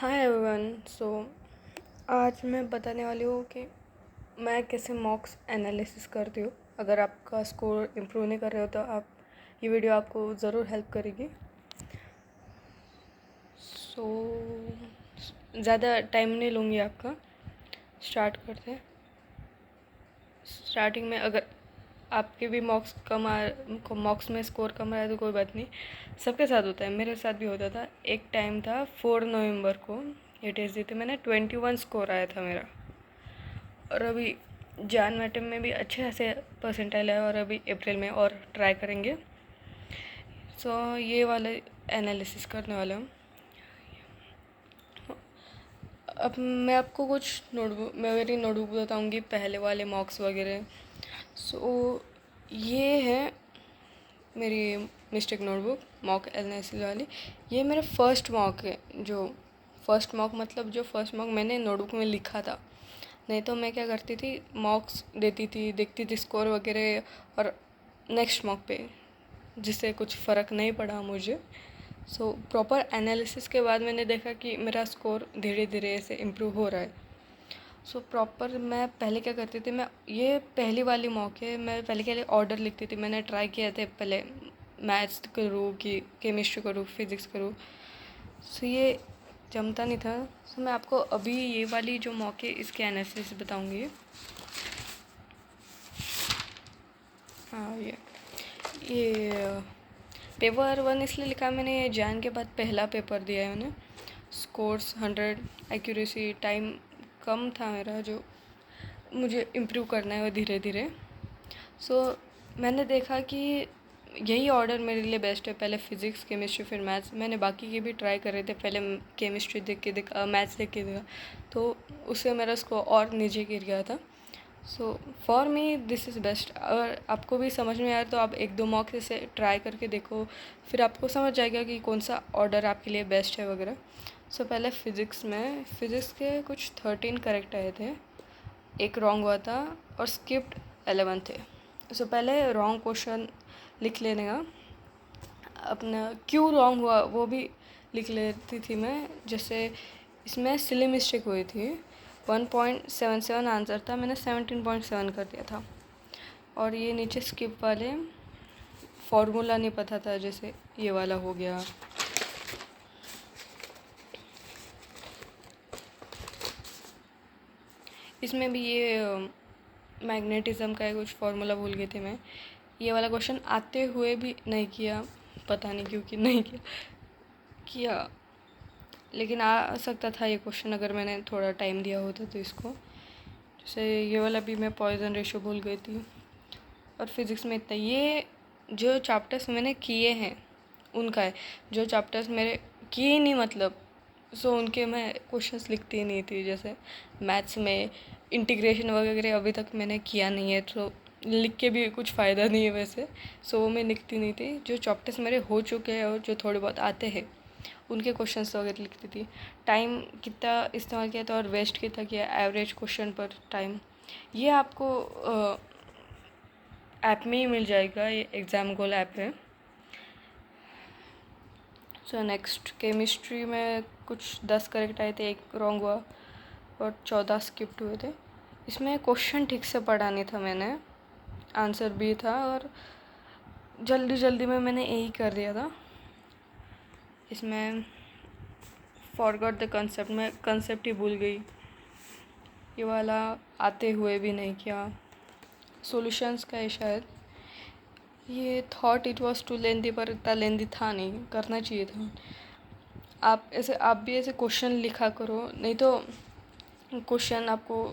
Hi everyone. आज मैं बताने वाली हूँ कि मैं कैसे मॉक्स एनालिसिस करती हूँ। अगर आपका स्कोर इम्प्रूव नहीं कर रहे हो तो आप ये वीडियो आपको ज़रूर हेल्प करेगी। सो ज़्यादा टाइम नहीं लूँगी आपका, स्टार्ट करते हैं। स्टार्टिंग में अगर आपके भी मॉक्स में स्कोर कम रहा है तो कोई बात नहीं, सबके साथ होता है, मेरे साथ भी होता था। एक टाइम था 4 नवंबर को ये टेस्ट दी थी मैंने, 21 स्कोर आया था मेरा। और अभी जान मैटम में भी अच्छे खासे परसेंटाइल है और अभी अप्रैल में और ट्राई करेंगे। ये वाले एनालिसिस करने वाला हूँ। अब मैं आपको कुछ मेरी नोटबुक बताऊँगी, पहले वाले मॉक्स वगैरह। ये है मेरी मिस्टेक नोटबुक, मॉक एनालिसिस वाली। ये मेरा फर्स्ट मॉक है, जो फर्स्ट मॉक मतलब जो फर्स्ट मॉक मैंने नोटबुक में लिखा था। नहीं तो मैं क्या करती थी, मॉक्स देती थी, देखती थी स्कोर वगैरह और नेक्स्ट मॉक पे, जिससे कुछ फ़र्क नहीं पड़ा मुझे। प्रॉपर एनालिसिस के बाद मैंने देखा कि मेरा स्कोर धीरे धीरे ऐसे इम्प्रूव हो रहा है। प्रॉपर मैं पहले क्या करती थी, मैं ये पहली वाली मॉक है, मैं पहले के लिए ऑर्डर लिखती थी। मैंने ट्राई किया था पहले मैथ्स करूँ कि केमिस्ट्री करूँ, फिज़िक्स करूँ, ये जमता नहीं था। मैं आपको अभी ये वाली जो मॉक है इसके एनालिसिस बताऊँगी। हाँ, ये पेपर 1 इसलिए लिखा मैंने, ये जान के बाद पहला पेपर दिया है मैंने। स्कोर्स 100, एक्यूरेसी, टाइम कम था मेरा, जो मुझे इम्प्रूव करना है वो धीरे धीरे। मैंने देखा कि यही ऑर्डर मेरे लिए बेस्ट है, पहले फिज़िक्स, केमिस्ट्री, फिर मैथ्स। मैंने बाकी के भी ट्राई कर रहे थे, पहले केमिस्ट्री देख के देखा, मैथ्स देख के देखा, तो उससे मेरा स्कोर और नीचे गिर गया था। For me this is best. अगर आपको भी समझ में आया तो आप 1-2 मॉक से ट्राई करके देखो, फिर आपको समझ जाएगा कि कौन सा ऑर्डर आपके लिए बेस्ट है वगैरह। पहले फ़िज़िक्स के कुछ 13 करेक्ट आए थे, एक रॉन्ग हुआ था और स्किप्ड 11 थे। पहले रॉन्ग क्वेश्चन लिख लेने का, अपना क्यों रॉन्ग हुआ वो भी लिख लेती थी मैं। जैसे इसमें सिली मिस्टेक हुई थी, 1.77 आंसर था, मैंने 17.7 कर दिया था। और ये नीचे स्किप वाले फॉर्मूला नहीं पता था, जैसे ये वाला हो गया। इसमें भी ये मैग्नेटिज्म का कुछ फार्मूला भूल गई थी मैं। ये वाला क्वेश्चन आते हुए भी नहीं किया, पता नहीं क्यों कि नहीं किया, लेकिन आ सकता था ये क्वेश्चन अगर मैंने थोड़ा टाइम दिया होता तो इसको। जैसे ये वाला भी मैं पॉइजन रेशो भूल गई थी। और फिज़िक्स में इतना, ये जो चैप्टर्स मैंने किए हैं उनका है, जो चैप्टर्स मेरे किए नहीं मतलब, उनके मैं क्वेश्चंस लिखती ही नहीं थी। जैसे मैथ्स में इंटीग्रेशन वगैरह अभी तक मैंने किया नहीं है, तो लिख के भी कुछ फ़ायदा नहीं है वैसे। वो मैं लिखती नहीं थी। जो चैप्टर्स मेरे हो चुके हैं और जो थोड़े बहुत आते हैं उनके क्वेश्चंस वगैरह लिखती थी। टाइम कितना इस्तेमाल किया था और वेस्ट कितना किया, एवरेज क्वेश्चन पर टाइम, ये आपको ऐप में ही मिल जाएगा। ये एग्ज़ाम गोल ऐप है। नेक्स्ट केमिस्ट्री में कुछ 10 करेक्ट आए थे, एक रॉन्ग हुआ और 14 स्किप्ड हुए थे। इसमें क्वेश्चन ठीक से पढ़ा नहीं था मैंने, आंसर भी था और जल्दी जल्दी में मैंने यही कर दिया था। इसमें फॉरगॉट द कंसेप्ट, मैं कंसेप्ट ही भूल गई। ये वाला आते हुए भी नहीं किया। सॉल्यूशंस का है शायद, ये थॉट इट वाज टू लेंदी, पर इतना लेंदी था नहीं, करना चाहिए था। आप भी ऐसे क्वेश्चन लिखा करो, नहीं तो क्वेश्चन आपको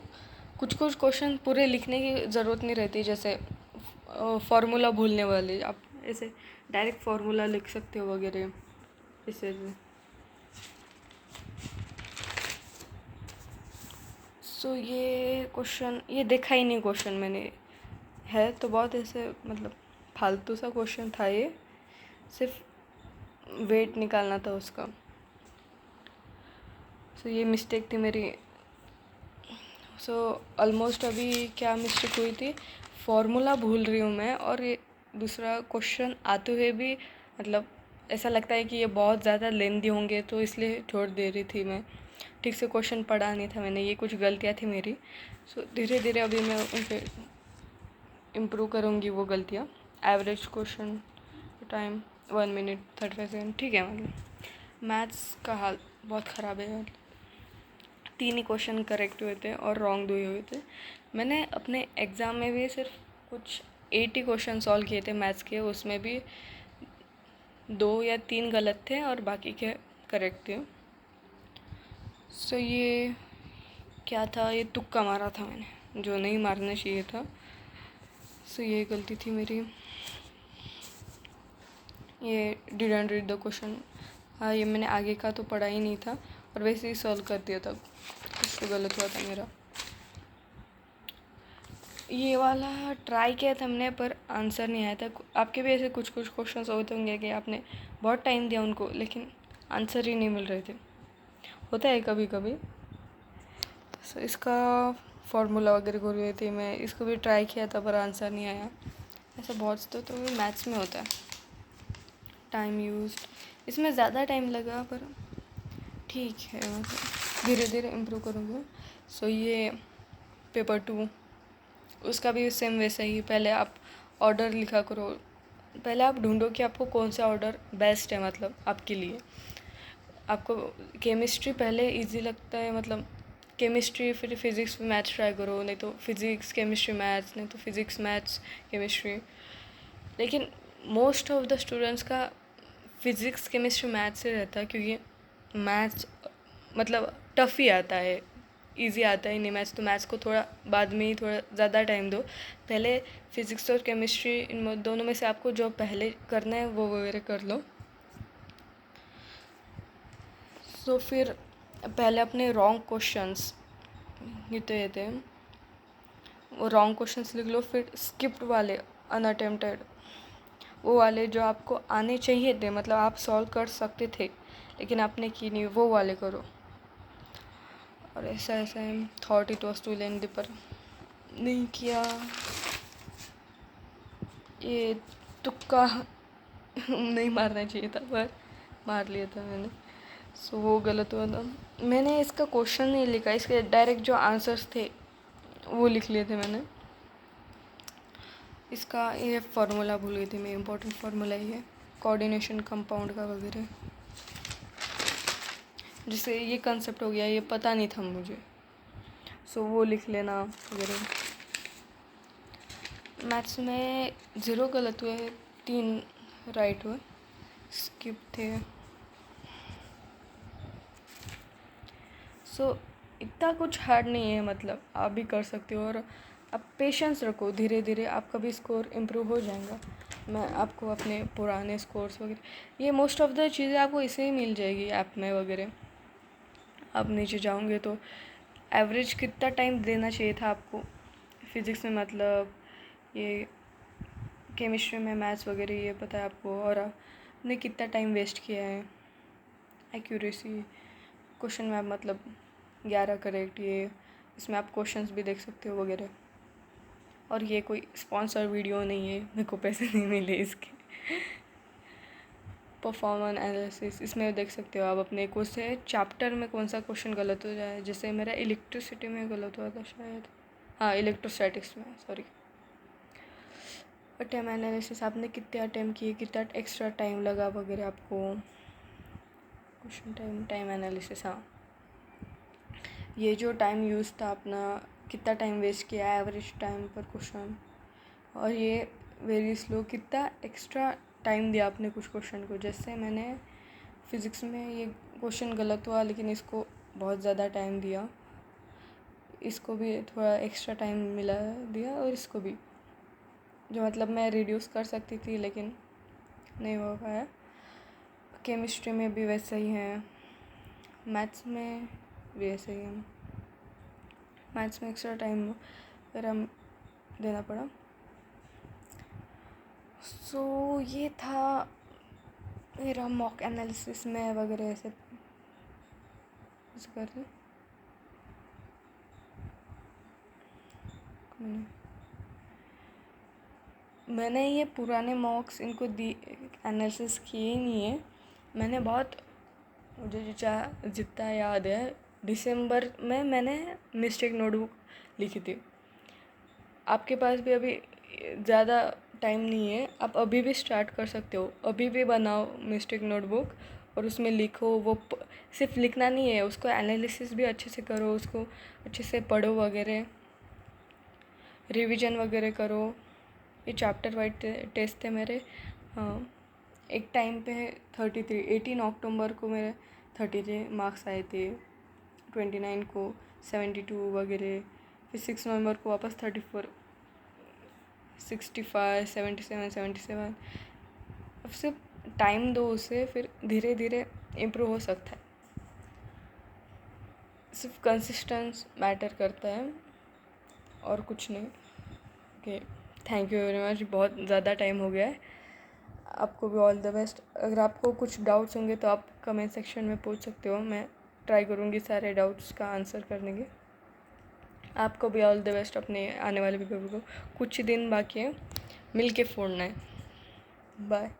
कुछ क्वेश्चन पूरे लिखने की ज़रूरत नहीं रहती। जैसे फार्मूला भूलने वाले, आप ऐसे डायरेक्ट फार्मूला लिख सकते हो वगैरह ऐसे। ये क्वेश्चन, ये देखा ही नहीं क्वेश्चन मैंने, है तो बहुत ऐसे मतलब फालतू सा क्वेश्चन था ये, सिर्फ वेट निकालना था उसका। ये मिस्टेक थी मेरी। ऑलमोस्ट अभी क्या मिस्टेक हुई थी, फार्मूला भूल रही हूँ मैं, और ये दूसरा क्वेश्चन आते हुए भी मतलब ऐसा लगता है कि ये बहुत ज़्यादा लेंदी होंगे, तो इसलिए छोड़ दे रही थी मैं। ठीक से क्वेश्चन पढ़ा नहीं था मैंने, ये कुछ गलतियाँ थी मेरी। सो धीरे धीरे अभी मैं उन पर इम्प्रूव करूँगी वो गलतियाँ। Average question time 1 minute 35 second, ठीक है। मतलब मैथ्स का हाल बहुत ख़राब है। 3 ही क्वेश्चन करेक्ट हुए थे और रॉन्ग 2 ही हुए थे। मैंने अपने एग्ज़ाम में भी सिर्फ कुछ 80 क्वेश्चन सॉल्व किए थे मैथ्स के, उसमें भी 2 या 3 गलत थे और बाकी के करेक्ट थे। सो ये क्या था, ये तुक्का मारा था मैंने, जो नहीं मारना चाहिए था। सो ये गलती थी मेरी। ये डिडंट रीड द क्वेश्चन, हाँ ये मैंने आगे का तो पढ़ा ही नहीं था और वैसे ही सॉल्व कर दिया था, इससे गलत हुआ था मेरा। ये वाला ट्राई किया था हमने पर आंसर नहीं आया था। आपके भी ऐसे कुछ कुछ क्वेश्चंस होते होंगे कि आपने बहुत टाइम दिया उनको लेकिन आंसर ही नहीं मिल रहे थे, होता है कभी कभी। सो इसका फार्मूला वगैरह कर रही थी मैं, इसको भी ट्राई किया था पर आंसर नहीं आया। ऐसा बहुत तो मैथ्स में होता है। टाइम यूज्ड, इसमें ज़्यादा टाइम लगा पर ठीक है, मतलब धीरे धीरे इम्प्रूव करूँगी। सो ये पेपर 2, उसका भी सेम वैसा ही। पहले आप ऑर्डर लिखा करो, पहले आप ढूंढो कि आपको कौन सा ऑर्डर बेस्ट है, मतलब आपके लिए। आपको केमिस्ट्री पहले इजी लगता है, मतलब केमिस्ट्री, फिर फिज़िक्स मैथ्स ट्राई करो, नहीं तो फिज़िक्स केमिस्ट्री मैथ्स, नहीं तो फिज़िक्स मैथ्स केमिस्ट्री। लेकिन मोस्ट ऑफ द स्टूडेंट्स का फिज़िक्स केमिस्ट्री मैथ्स से रहता है, क्योंकि मैथ्स मतलब टफ़ ही आता है, इजी आता ही नहीं मैथ्स। तो मैथ्स को थोड़ा बाद में ही थोड़ा ज़्यादा टाइम दो, पहले फिज़िक्स और केमिस्ट्री इन दोनों में से आपको जो पहले करना है वो वगैरह कर लो। तो फिर पहले अपने रॉन्ग क्वेश्चंस, ये तो ये थे, वो रॉन्ग क्वेश्चंस लिख लो। फिर स्किप्ड वाले, अनअटेम्प्टेड, वो वाले जो आपको आने चाहिए थे, मतलब आप सॉल्व कर सकते थे लेकिन आपने की नहीं, वो वाले करो। और ऐसा ऐसा है, थॉट इट वॉज टू लेंदी पर नहीं किया। ये तुक्का नहीं मारना चाहिए था पर मार लिया था मैंने। सो वो गलत हुआ था। मैंने इसका क्वेश्चन नहीं लिखा, इसके डायरेक्ट जो आंसर्स थे वो लिख लिए थे मैंने। इसका ये फार्मूला भूल गई थी मैं, इम्पोर्टेंट फार्मूला ही है कोऑर्डिनेशन कंपाउंड का वगैरह। जैसे ये कंसेप्ट हो गया, ये पता नहीं था मुझे, सो वो लिख लेना वगैरह। मैथ्स में 0 गलत हुए, 3 राइट हुए, स्किप थे। सो इतना कुछ हार्ड नहीं है, मतलब आप भी कर सकते हो। और आप पेशेंस रखो, धीरे धीरे आपका भी स्कोर इम्प्रूव हो जाएगा। मैं आपको अपने पुराने स्कोर्स वगैरह, ये मोस्ट ऑफ द चीज़ें आपको इसे ही मिल जाएगी ऐप में वगैरह। आप नीचे जाओगे तो एवरेज कितना टाइम देना चाहिए था आपको फिज़िक्स में, मतलब ये केमिस्ट्री में मैथ्स वगैरह ये पता है आपको, और आपने कितना टाइम वेस्ट किया है। एक्यूरेसी क्वेश्चन में आप मतलब 11 करेक्ट, ये इसमें आप क्वेश्चंस भी देख सकते हो वगैरह। और ये कोई स्पॉन्सर वीडियो नहीं है, मेरे को पैसे नहीं मिले इसके। परफॉर्मेंस एनालिसिस, इसमें देख सकते हो आप अपने को से चैप्टर में कौन सा क्वेश्चन गलत हो जाए। जैसे मेरा इलेक्ट्रिसिटी में गलत हुआ था शायद, हाँ इलेक्ट्रोस्टैटिक्स में, सॉरी। टाइम एनालिसिस, आपने कितने अटैम्प्ट किए, कितना एक्स्ट्रा टाइम लगा वगैरह आपको। क्वेश्चन टाइम एनालिसिस, हाँ ये जो टाइम यूज़ था अपना, कितना टाइम वेस्ट किया एवरेज टाइम पर क्वेश्चन। और ये वेरी स्लो, कितना एक्स्ट्रा टाइम दिया आपने कुछ क्वेश्चन को। जैसे मैंने फिज़िक्स में ये क्वेश्चन गलत हुआ लेकिन इसको बहुत ज़्यादा टाइम दिया, इसको भी थोड़ा एक्स्ट्रा टाइम मिला दिया, और इसको भी जो मतलब मैं रिड्यूस कर सकती थी लेकिन नहीं हो पाया। केमिस्ट्री में भी वैसा ही है, मैथ्स में भी वैसे ही है। मैथ्स में एक्स्ट्रा टाइम मेरा देना पड़ा। सो ये था मेरा मॉक एनालिसिस में वगैरह ऐसे करते। मैंने ये पुराने मॉक्स इनको दी एनालिसिस किए नहीं है। मैंने बहुत मुझे जितना याद है दिसंबर में मैंने मिस्टेक नोटबुक लिखी थी। आपके पास भी अभी ज़्यादा टाइम नहीं है, आप अभी भी स्टार्ट कर सकते हो। अभी भी बनाओ मिस्टेक नोटबुक और उसमें लिखो। सिर्फ लिखना नहीं है, उसको एनालिसिस भी अच्छे से करो, उसको अच्छे से पढ़ो वगैरह, रिवीजन वगैरह करो। ये चैप्टर वाइज टेस्ट थे मेरे। हाँ, एक टाइम पे 18 अक्टूबर को मेरे 33 मार्क्स आए थे, 29 को 72 वगैरह, फिर 6 नवंबर को वापस 34, 65, 77, 77। अब सिर्फ टाइम दो उसे, फिर धीरे धीरे इम्प्रूव हो सकता है। सिर्फ कंसिस्टेंस मैटर करता है और कुछ नहीं। Okay, thank you very much. बहुत ज़्यादा टाइम हो गया है। आपको भी ऑल द बेस्ट। अगर आपको कुछ डाउट्स होंगे तो आप कमेंट सेक्शन में पूछ सकते हो, मैं ट्राई करूँगी सारे डाउट्स का आंसर करने के। आपको भी ऑल द बेस्ट अपने आने वाले पेपर को। कुछ ही दिन बाकी है, मिल के फोड़ना है। बाय।